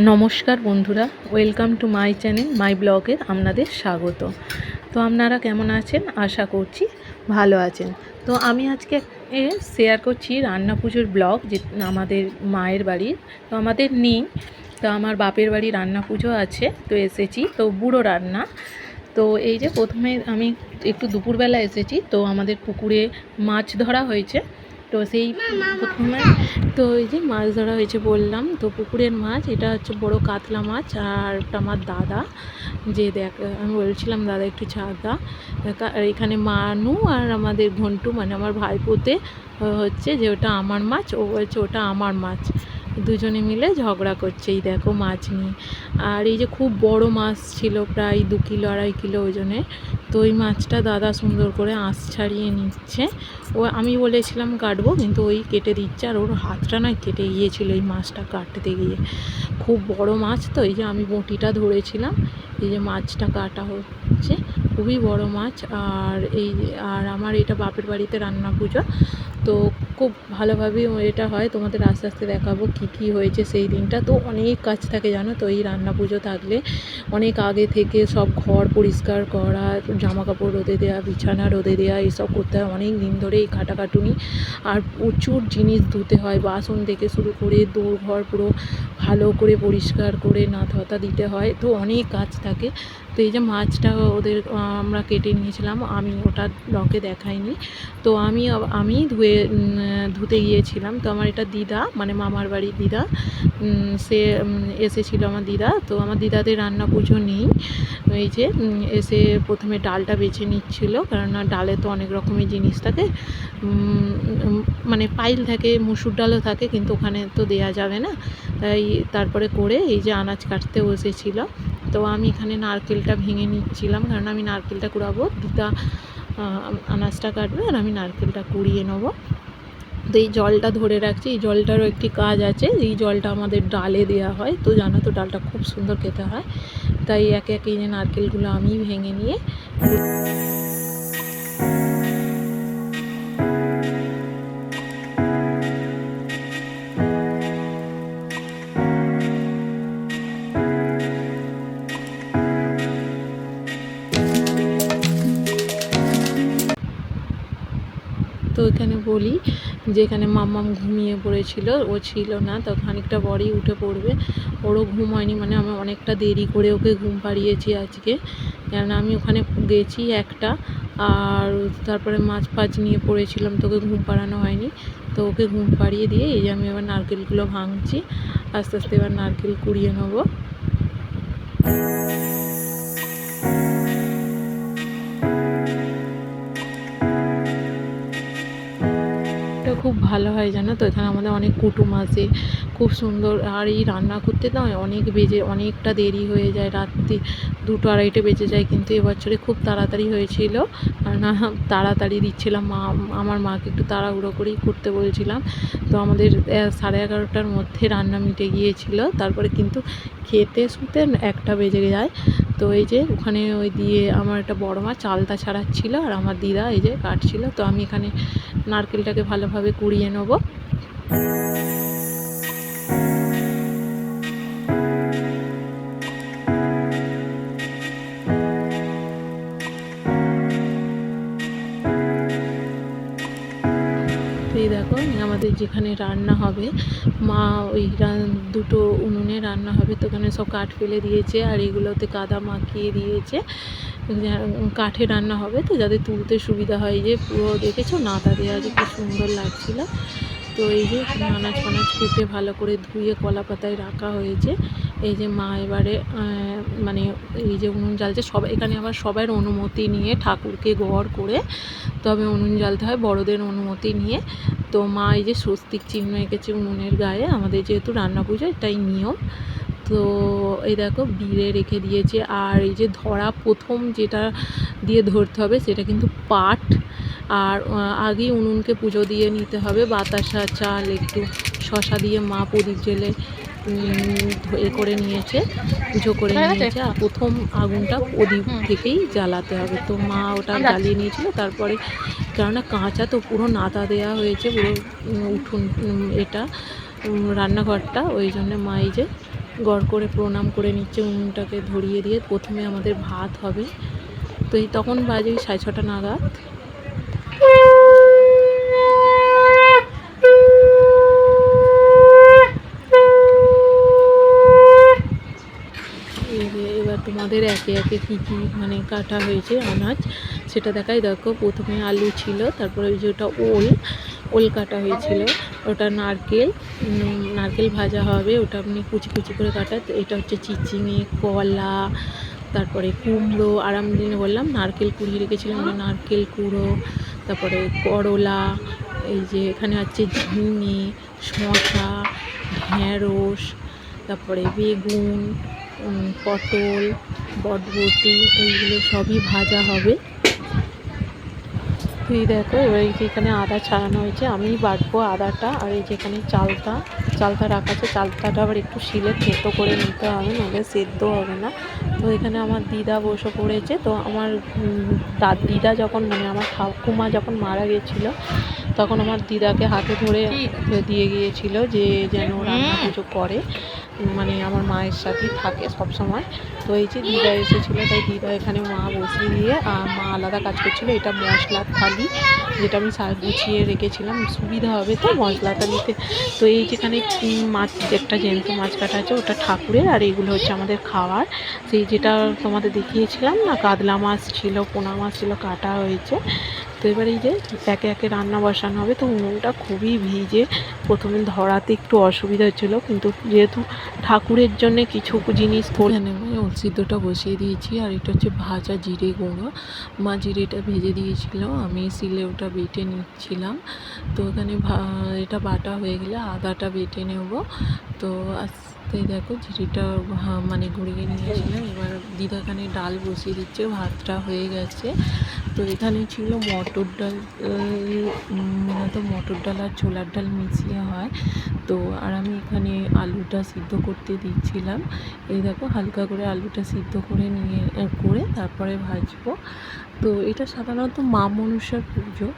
নমস্কার বন্ধুরা, welcome to my channel my ব্লগে আপনাদের স্বাগত। তো আপনারা কেমন আছেন? আশা করছি ভালো আছেন। তো আমি আজকে শেয়ার করছি রান্না পুজোর ব্লগ, যে আমাদের মায়ের বাড়ির। তো আমাদের নেই, তো আমার বাপের বাড়ি রান্না পুজো আছে, তো এসেছি। তো বুড়ো রান্না। তো এই যে প্রথমে আমি একটু দুপুরবেলা এসেছি, তো আমাদের পুকুরে মাছ ধরা হয়েছে। তো সেই প্রথমে তো এই যে মাছ ধরা হয়েছে বললাম, তো পুকুরের মাছ, এটা হচ্ছে বড় কাতলা মাছ। আর আমার দাদা, যে দেখ আমি বলছিলাম দাদা একটু চাঁদা, এখানে মানু আর আমাদের ঘন্টু মানে আমার ভাইপোতে হচ্ছে যে ওটা আমার মাছ, ও বলছে ওটা আমার মাছ। দুজনে মিলে ঝগড়া করছে এই দেখো মাছ নিয়ে। আর এই যে খুব বড় মাছ ছিল, প্রায় 2 কিলো 2.5 কিলো ওজনে। তো ওই মাছটা দাদা সুন্দর করে আঁশ ছাড়িয়ে নিচ্ছে। ও আমি বলেছিলাম কাটবো, কিন্তু ওই কেটে দিচ্ছে। আর ওর হাতটা না কেটে গিয়েছিল এই মাছটা কাটতে গিয়ে। খুব বড় মাছ, তো এই যে আমি বঁটিটা ধরেছিলাম, এই যে মাছটা কাটা হচ্ছে, খুবই বড় মাছ। আর আমার এটা বাপের বাড়িতে রান্না পুজো, তো খুব ভালোভাবে এটা হয়। তোমাদের আস্তে আস্তে দেখাবো কি কি হয়েছে সেই দিনটা। তো অনেক কাজ থাকে জানো তো, এই রান্না পুজো থাকলে অনেক আগে থেকে সব ঘর পরিষ্কার করা, জামা কাপড় রোদে দেওয়া, বিছানা রোদে দেওয়া, এইসব করতে হয় অনেক দিন ধরে, এই খাটাখাটুনি। আর প্রচুর জিনিস ধুতে হয়, বাসন থেকে শুরু করে ঘর পুরো ভালো করে পরিষ্কার করে নাথা দিতে হয়। তো অনেক কাজ থাকে। তো এই যে মাছটা ওদের আমরা কেটে নিয়েছিলাম, আমি ওটা লকে দেখাইনি। তো আমি ধুতে গিয়েছিলাম। তো আমার এটা দিদা, মানে মামার বাড়ির দিদা, সে এসেছিল আমার দিদা। তো আমার দিদাদের রান্না পুজো নেই। এই যে এসে প্রথমে ডালটা বেছে নিচ্ছিল, কেননা ডালে তো অনেক রকমের জিনিস থাকে, মানে পাইল থাকে, মুসুর ডালও থাকে, কিন্তু ওখানে তো দেয়া যাবে না। তাই তারপরে করে এই যে আনাজ কাটতে বসেছিল। তো আমি এখানে নারকেলটা ভেঙে নিচ্ছিলাম, কারণ আমি নারকেলটা কুড়াবো, দিদা আনাজটা কাটবে আর আমি নারকেলটা কুড়িয়ে নেবো। তো এই জলটা ধরে রাখছি, এই জলটারও একটি কাজ আছে। এই জলটা আমাদের ডালে দেওয়া হয়, তো জানো তো ডালটা খুব সুন্দর খেতে হয়। তাই একে একে এই যে নারকেলগুলো আমি ভেঙে নিয়ে তো এখানে বলি যে এখানে মাম্মাম ঘুমিয়ে পড়েছিল, ও ছিল না, তো খানিকটা পরেই উঠে পড়বে। ওরও ঘুম হয়নি, মানে আমি অনেকটা দেরি করে ওকে ঘুম পাড়িয়েছি আজকে, কেননা আমি ওখানে গেছি একটা, আর তারপরে মাছ ফাছ নিয়ে পড়েছিলাম, তো ওকে ঘুম পাড়ানো হয়নি। তো ওকে ঘুম পাড়িয়ে দিয়ে এই যে আমি এবার নারকেলগুলো ভাঙছি, আস্তে আস্তে এবার নারকেল কুড়িয়ে নেবো। খুব ভালো হয় জানো তো, এখানে আমাদের অনেক কুটুম আসে, খুব সুন্দর। আর এই রান্না করতে না অনেকটা দেরি হয়ে যায়, রাত্রি 2টো 2:30 বেজে যায়। কিন্তু এবছরে খুব তাড়াতাড়ি হয়েছিল, কারণ তাড়াতাড়ি দিচ্ছিলাম, আমার মাকে একটু তাড়াহুড়ো করেই করতে বলছিলাম। তো আমাদের 11:30টার মধ্যে রান্না মিটে গিয়েছিল। তারপরে কিন্তু খেতে শুতে 1টা বেজে যায়। তো এই যে ওখানে ওই দিয়ে আমার একটা বড় মাছ চালটা ছাড়াচ্ছিল, আর আমার দিদা এই যে কাটছিল। তো আমি এখানে নারকেলটাকে ভালোভাবে কুড়িয়ে নেব। এই দেখো আমাদের যেখানে রান্না হবে, মা ওই 2টো উনুনে রান্না হবে, তো ওখানে সব কাঠ ফেলে দিয়েছে, আর এগুলোতে কাদা মাখিয়ে দিয়েছে। কাঠে রান্না হবে, তো যাতে তুলতে সুবিধা হয়। যে পুরো দেখেছো নাতা দেওয়া, যে কি সুন্দর লাগছিল। তো এই যে আনাজ ফানাজ কুটে ভালো করে ধুয়ে কলা পাতায় রাখা হয়েছে। এই যে মা এবারে মানে এই যে উনুন জ্বালছে, সবাই এখানে আবার সবার অনুমতি নিয়ে ঠাকুরকে ঘর করে তবে উনুন জ্বালতে হয়, বড়দের অনুমতি নিয়ে। তো মা এই যে স্বস্তিক চিহ্ন এঁকেছে উনুনের গায়ে, আমাদের যেহেতু রান্না পুজো এটাই নিয়ম। তো এই দেখো বিড়ে রেখে দিয়েছে। আর এই যে প্রথম যেটা দিয়ে ধরতে হবে সেটা কিন্তু পাট। আর আগেই উনুনকে পুজো দিয়ে নিতে হবে, বাতাসা চাল একটু শশা দিয়ে মা প্রদীপ জেলে করে নিয়েছে, পুজো করে নিয়েছে। আর প্রথম আগুনটা প্রদীপ থেকেই জ্বালাতে হবে। তো মা ওটা জ্বালিয়ে নিয়েছিল। তারপরে কেননা কাঁচা তো পুরো নাতা দেওয়া হয়েছে, পুরো উঠোন এটা রান্নাঘরটা, ওই জন্য মা এই যে গড় করে প্রণাম করে নিচ্ছে, উনুনটাকে ধরিয়ে দিয়ে প্রথমে আমাদের ভাত হবে। তো এই তখন বাজে 6:30 নাগাদ। এবার তোমাদের একে একে কী কী মানে কাটা হয়েছে আনাজ সেটা দেখাই। দেখো প্রথমে আলু ছিল, তারপরে ওই যে ওটা ওল কাটা হয়েছিল, ওটা নারকেল ভাজা হবে, ওটা আপনি কুচি কুচি করে কাটা। এটা হচ্ছে চিচিঙে, কলা, তারপরে কুমড়ো, আর আমি বললাম নারকেল কুড়িয়ে রেখেছিলাম, নারকেল কুড়ো, তারপরে করলা, এই যে এখানে আছে ঝিঙে, শসা, ঢেঁড়স, তারপরে বেগুন, পটল, বরবটি, এইগুলো সবই ভাজা হবে। তো এই দেখো এবার এই যে এখানে আদা ছাড়ানো হয়েছে, আমি বাটবো আদাটা। আর এই যেখানে চালটা রাখা আছে, চালটাটা আবার একটু শিলে থেতো করে নিতে হবে, নাহলে সেদ্ধ হবে না। তো এখানে আমার দিদা বসে পড়েছে। তো আমার দিদা যখন মানে আমার ঠাকুমা যখন মারা গেছিলো তখন আমার দিদাকে হাতে ধরে দিয়ে গিয়েছিল যে যেন রান্না পুজো করে, মানে আমার মায়ের সাথেই থাকে সব সময়। তো এই যে দিদা এসেছিলো, তাই দিদা এখানে মা বসিয়ে দিয়ে মা আলাদা কাজ করছিলো। এটা মশলার থালি, যেটা আমি গুছিয়ে রেখেছিলাম, সুবিধা হবে তো মশলাটা নিতে। তো এই যেখানে মাছ, একটা জ্যান্ত মাছ কাটা আছে, ওটা ঠাকুরের, আর এইগুলো হচ্ছে আমাদের খাওয়ার। সেই যেটা তোমাদের দেখিয়েছিলাম না, কাতলা মাছ ছিল, পোনা মাছ ছিল, কাটা হয়েছে। তো এবার এই যে একে একে রান্না বসানো হবে। তো উনুনটা খুবই ভিজে, প্রথমে ধরাতে একটু অসুবিধা হচ্ছিলো, কিন্তু যেহেতু ঠাকুরের জন্য কিছু জিনিস ধরে নেবে, ওল সিদ্ধটা বসিয়ে দিয়েছি। আর এটা হচ্ছে ভাজা জিরে গুঁড়ো, মা জিরেটা ভেজে দিয়েছিল, আমি শিলে ওটা বেটে নিচ্ছিলাম। তো এখানে এটা বাটা হয়ে গেলে আদাটা বেটে নেব। তো আস্তে দেখো জিরেটা মানে গুঁড়িয়ে নিয়েছিলাম। এবার দিদা এখানে ডাল বসিয়ে দিচ্ছে, ভাতটা হয়ে গেছে। তো এখানে ছিল মটর ডাল, তো মটর ডাল আর ছোলার ডাল মিশিয়ে হয়। তো আর আমি এখানে আলুটা সিদ্ধ করতে দিচ্ছিলাম। এই দেখো হালকা করে আলুটা সিদ্ধ করে তারপরে ভাজবো। তো এটা সাধারণত মা মনসার পুজো,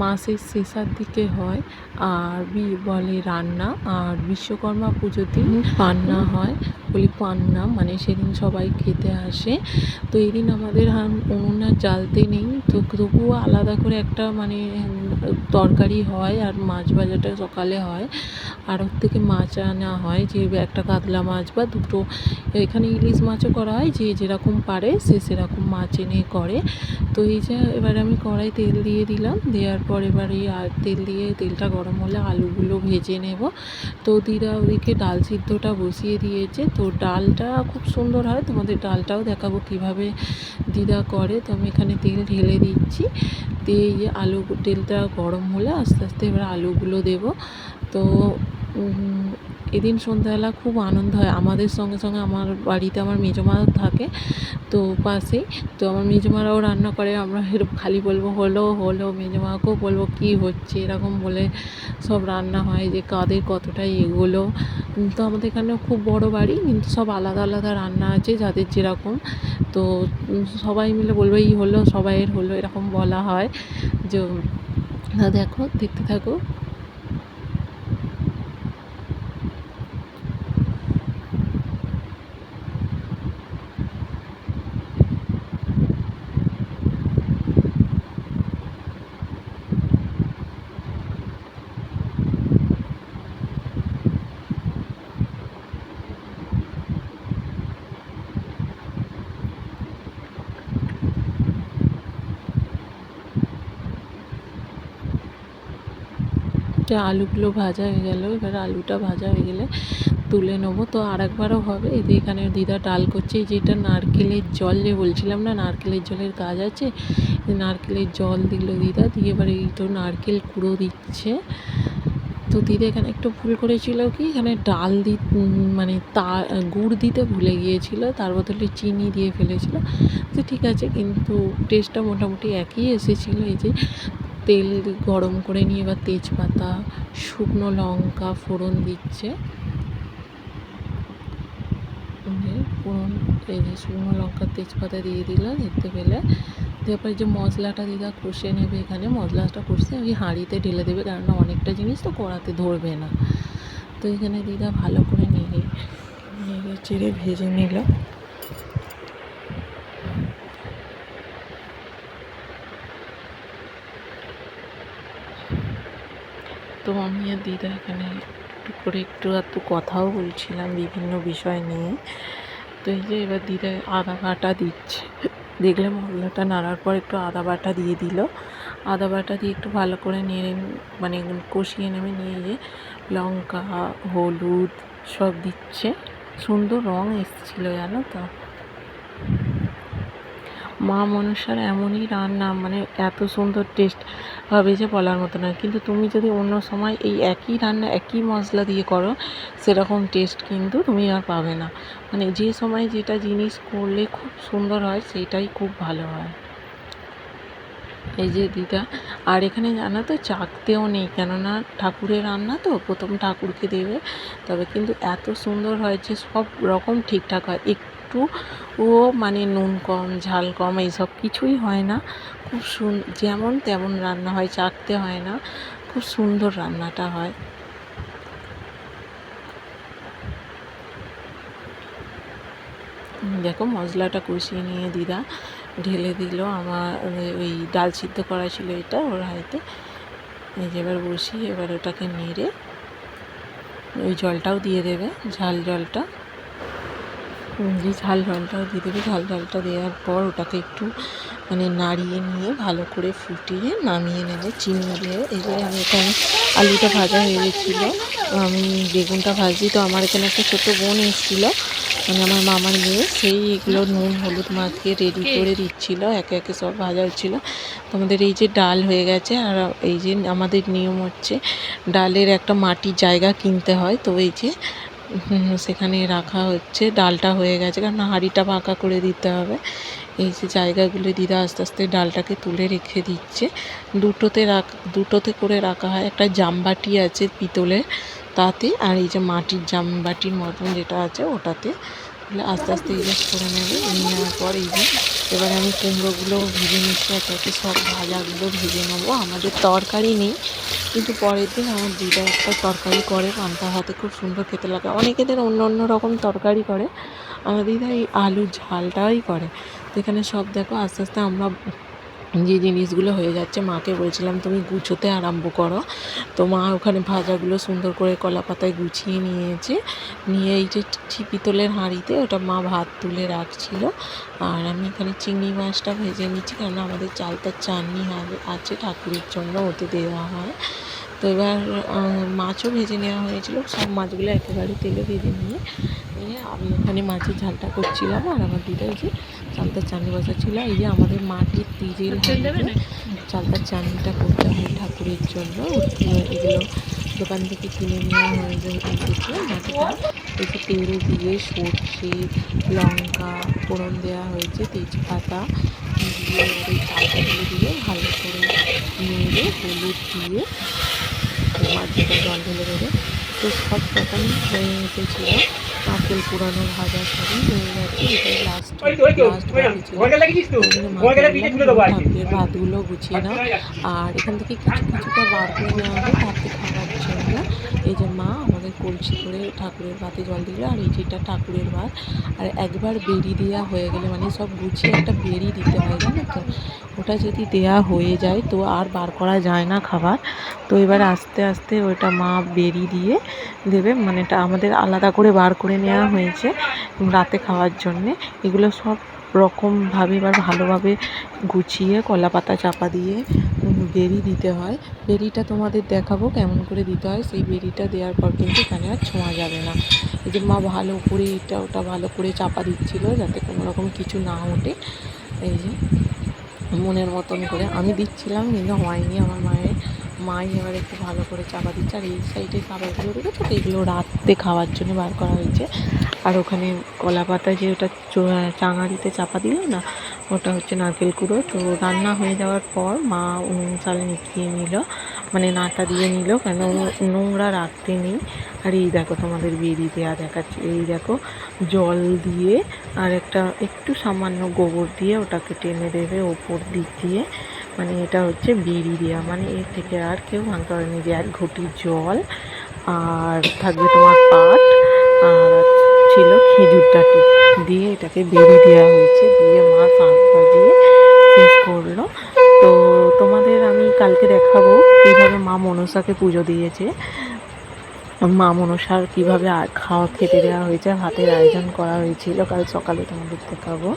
মাসের শেষের দিকে হয়। আর বলে রান্না, আর বিশ্বকর্মা পুজোতে পান্না হয়, বলি পান্না মানে সেদিন সবাই খেতে আসে। তো এই দিন আমাদের উনুন আর জ্বালতে নেই, তো তবুও আলাদা করে একটা মানে তরকারি হয়, আর মাছ ভাজাটা সকালে হয়। আর ওর থেকে মাছ আনা হয়, যে একটা কাতলা মাছ বা দুটো, এখানে ইলিশ মাছও করা হয়, যে যেরকম পারে সে সেরকম মাছ এনে করে। তো এই যে এবার আমি কড়াই তেল দিয়ে দিলাম, দেওয়ার পর এবার এই তেল দিয়ে তেলটা গরম হলে আলুগুলো ভেজে নেব। তো দিদা ওদিকে ডাল সিদ্ধটা বসিয়ে দিয়েছে। তো ডালটা খুব সুন্দর হয়, তোমাদের ডালটাও দেখাবো কিভাবে দিদা করে। তো আমি এখানে তেল ঢেলে দিচ্ছি, দিয়ে তেলটা গরম হলে আস্তে আস্তে এবার আলুগুলো দেব। তো এদিন সন্ধ্যাবেলা খুব আনন্দ হয় আমাদের সঙ্গে সঙ্গে। আমার বাড়িতে আমার মেজমাও থাকে তো পাশেই, তো আমার মেজমারাও রান্না করে। আমরা এরকম খালি বলবো হলো, মেজমাকেও বলবো কী হচ্ছে, এরকম বলে সব রান্না হয়, যে কাদের কতটা এগোলো। তো আমাদের এখানে খুব বড় বাড়ি, কিন্তু সব আলাদা আলাদা রান্না আছে যাদের যেরকম। তো সবাই মিলে বলবো এই হলো, সবাইয়ের হলো, এরকম বলা হয়। যে দেখো, দেখতে থাকো। আলুগুলো ভাজা হয়ে গেল, এবার আলুটা ভাজা হয়ে গেলে তুলে নেবো। তো আরেকবারও হবে। এই যে এখানে দিদা ডাল করছে, এই যেটা নারকেলের জল, যে বলছিলাম না নারকেলের জলের কাজ আছে, নারকেলের জল দিল দিদা, দিয়ে এবার এই তো নারকেল কুড়ো দিচ্ছে। তো দিদা এখানে একটু ভুল করেছিল, কি এখানে ডাল মানে গুড় দিতে ভুলে গিয়েছিল, তার বদলে চিনি দিয়ে ফেলেছিল। তো ঠিক আছে, কিন্তু টেস্টটা মোটামুটি একই এসেছিলো। এই যে তেল গরম করে নিয়ে এবার তেজপাতা, শুকনো লঙ্কা ফোড়ন দিচ্ছে। ফোড়ন, এই যে শুকনো লঙ্কা তেজপাতা দিয়ে দিল দেখতে পেলে। তারপরে যে মশলাটা দিদা কষে নেবে, এখানে মশলাটা কষে ওই হাঁড়িতে ঢেলে দেবে, কেননা অনেকটা জিনিস তো কড়াতে ধরবে না। তো এখানে দিদা ভালো করে নেড়ে চেড়ে ভেজে নিল। তো আমি আর দিদা এখানে একটু করে একটু কথাও বলছিলাম বিভিন্ন বিষয় নিয়ে। তো এই যে এবার দিদা আদা বাটা দিচ্ছে, দেখলে মশলাটা নাড়ার পর একটু আদা বাটা দিয়ে দিল। আদা বাটা দিয়ে একটু ভালো করে নেড়ে মানে কষিয়ে নেবে, নিয়ে যে লঙ্কা হলুদ সব দিচ্ছে। সুন্দর রং এসেছিলো জানো তো। মা মনসার এমনই রান্না, মানে এত সুন্দর টেস্ট হবে যে বলার মতো নয়। কিন্তু তুমি যদি অন্য সময় এই একই রান্না একই মশলা দিয়ে করো, সেরকম টেস্ট কিন্তু তুমি আর পাবে না। মানে যে সময় যেটা জিনিস করলে খুব সুন্দর হয়, সেইটাই খুব ভালো হয়। এই যে দিদা, আর এখানে জানো তো চাকতেও নেই, কেননা ঠাকুরের রান্না তো প্রথম ঠাকুরকে দেবে। তবে কিন্তু এত সুন্দর হয় যে সব রকম ঠিকঠাক হয়, একটু ও মানে নুন কম ঝাল কম এইসব কিছুই হয় না। খুব যেমন তেমন রান্না হয়, চাকতে হয় না, খুব সুন্দর রান্নাটা হয়। দেখো মশলাটা কষিয়ে নিয়ে দিদা ঢেলে দিল। আমার ওই ডাল সিদ্ধ করা ছিল এটা ওর হাতে। এই যে এবার বসিয়ে এবার ওটাকে নেড়ে ওই জলটাও দিয়ে দেবে, ঝাল জলটা। যে ঝাল জলটাও দিয়ে দেবে। ঝাল জলটা দেওয়ার পর ওটাকে একটু মানে নাড়িয়ে নিয়ে ভালো করে ফুটিয়ে নামিয়ে নেবে চিনি দিয়ে। এই যে আমি এখানে আলুটা ভাজা হয়ে গেছিলো, আমি বেগুনটা ভাজি। তো আমার এখানে একটা ছোটো বোন এসেছিলো, মানে আমার মামার মেয়ে, সেই এগুলো নুন হলুদ মাখিয়ে রেডি করে দিচ্ছিল। একে একে সব ভাজা হচ্ছিলো। তো আমাদের এই যে ডাল হয়ে গেছে, আর এই যে আমাদের নিয়ম হচ্ছে ডালের একটা মাটির জায়গা কিনতে হয়। তো এই যে সেখানে রাখা হচ্ছে, ডালটা হয়ে গেছে, কারণ হাঁড়িটা ফাঁকা করে দিতে হবে। এই যে জায়গাগুলো দিদা আস্তে আস্তে ডালটাকে তুলে রেখে দিচ্ছে। দুটোতে করে রাখা হয়। একটা জামবাটি আছে পিতলের, তাতে, আর এই যে মাটির জামবাটির মতন যেটা আছে ওটাতে আস্তে আস্তে এই যে করে নেবে। নেওয়ার পর এই যে এবার আমি কুমড়োগুলো ভেজে নিচ্ছি, একে একে সব ভাজাগুলো ভেজে নেবো। আমাদের তরকারি নেই, কিন্তু পরের দিন আমার দিদা একটা তরকারি করে পান্তা ভাতে, খুব সুন্দর খেতে লাগে। অনেকেদের অন্য অন্য রকম তরকারি করে, আমার দিদা এই আলুর ঝালটাই করে। তো এখানে সব দেখো আস্তে আস্তে আমরা যে জিনিসগুলো হয়ে যাচ্ছে, মাকে বলছিলাম তুমি গুছোতে আরম্ভ করো। তো মা ওখানে ভাজাগুলো সুন্দর করে কলা পাতায় গুছিয়ে নিয়েছে। নিয়ে এই যে পিতলের হাঁড়িতে ওটা মা ভাত তুলে রাখছিল। আর আমি এখানে চিংড়ি মাছটা ভেজে নিচ্ছি, কারণ আমাদের চালতার চাটনি আছে ঠাকুরের জন্য, ওতে দেওয়া হয়। তো এবার মাছও ভেজে নেওয়া হয়েছিল, সব মাছগুলো একেবারে তেলে ভেজে নিয়ে আমি ওখানে মাছের ঝালটা করছিলাম। আর আমার দিদা এই যে চালতার চাটনি বসাচ্ছিল। এই যে আমাদের মাটির তিলের হাঁড়িতে চালতার চাটনিটা করতে হয় ঠাকুরের জন্য। এগুলো দোকান থেকে কিনে নেওয়া হয়ে যায়। এসেছে মাটিটা, এই যে তেল দিয়ে সর্ষে লঙ্কা ফোড়ন দেওয়া হয়েছে, তেজপাতা দিয়ে ওই চালতাগুলো দিয়ে ভালো করে নেড়ে হলুদ দিয়ে মাছটা জল ঢেলে দেবে। তো সব রকম হয়ে এসেছিলো, নারকেল পুরানো ভাজা সবই হয়ে গেছে। এটাই লাস্ট বাকি ছিল। ঠাকুরের ভাতগুলো গুছিয়ে নাও, আর এখান থেকে কিছুটা বার করে নেওয়া হবে রাতে খাওয়ার জন্য। এই যে মা আমাদের কলসি করে ঠাকুরের ভাতে জল দিল, আর এই যেটা ঠাকুরের ভাত। আর একবার বেরি দেওয়া হয়ে গেলে, মানে সব গুছিয়ে একটা বেরি দিতে হয় জানো তো, ওটা যদি দেয়া হয়ে যায় তো আর বার করা যায় না খাবার। তো এবার আস্তে আস্তে ওইটা মা বেরি দিয়ে দেবে, মানে এটা আমাদের আলাদা করে বার করে নেওয়া হয়েছে রাতে খাওয়ার জন্যে। এগুলো সব রকমভাবে এবার ভালোভাবে গুছিয়ে কলা পাতা চাপা দিয়ে বেরি দিতে হয়। বেরিটা তোমাদের দেখাবো কেমন করে দিতে হয়। সেই বেরিটা দেওয়ার পর কিন্তু এখানে আর ছোঁয়া যাবে না। এই যে মা ভালো করে এটা ওটা ভালো করে চাপা দিচ্ছিল, যাতে কোনো রকম কিছু না ওঠে। এই যে মনের মতন করে আমি দিচ্ছিলাম, কিন্তু হয়নি। আমার মাই এবার একটু ভালো করে চাপা দিচ্ছে। আর এই সাইডে খাবারগুলো রেখেছো, তো এগুলো রাত্রে খাওয়ার জন্য বার করা হয়েছে। আর ওখানে কলা পাতা যে ওটা চাঙাড়িতে চাপা দিল না, ওটা হচ্ছে নারকেল কুড়ো। তো রান্না হয়ে যাওয়ার পর মা চাল নিকিয়ে নিল, মানে নাটা দিয়ে নিল, কেন নোংরা রাখতে নেই। আর এই দেখো তোমাদের বেরিয়ে দেওয়া দেখাচ্ছে। এই দেখো জল দিয়ে আর একটু সামান্য গোবর দিয়ে ওটাকে টেনে দেবে ওপর দিক দিয়ে, মানে এটা হচ্ছে বেরি দেওয়া। মানে এর থেকে আর কেউ ভাঙতে পারেনি। যে 1 ঘটি জল, আর থাকবে তোমার পাট, আর ছিল খেজুরটা দিয়ে এটাকে বেরি দেওয়া হয়েছে, দিয়ে মা শাঁখ বাজিয়ে শেষ করলো। তো তোমাদের আমি কালকে দেখাবো কীভাবে মা মনসাকে পুজো দিয়েছে, মা মনসার কীভাবে খাওয়া খেতে দেওয়া হয়েছে, ভাতের আয়োজন করা হয়েছিল কাল সকালে, তোমাদের দেখাবো।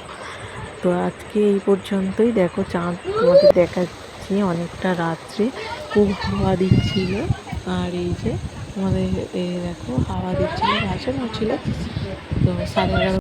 তো আজকে এই পর্যন্তই। দেখো চাঁদ তোমাদের দেখাচ্ছি, অনেকটা রাত্রে খুব হাওয়া দিচ্ছিল। আর এই যে তোমাদের দেখো হাওয়া দিচ্ছিলো, গাছও ছিল। তো 11:30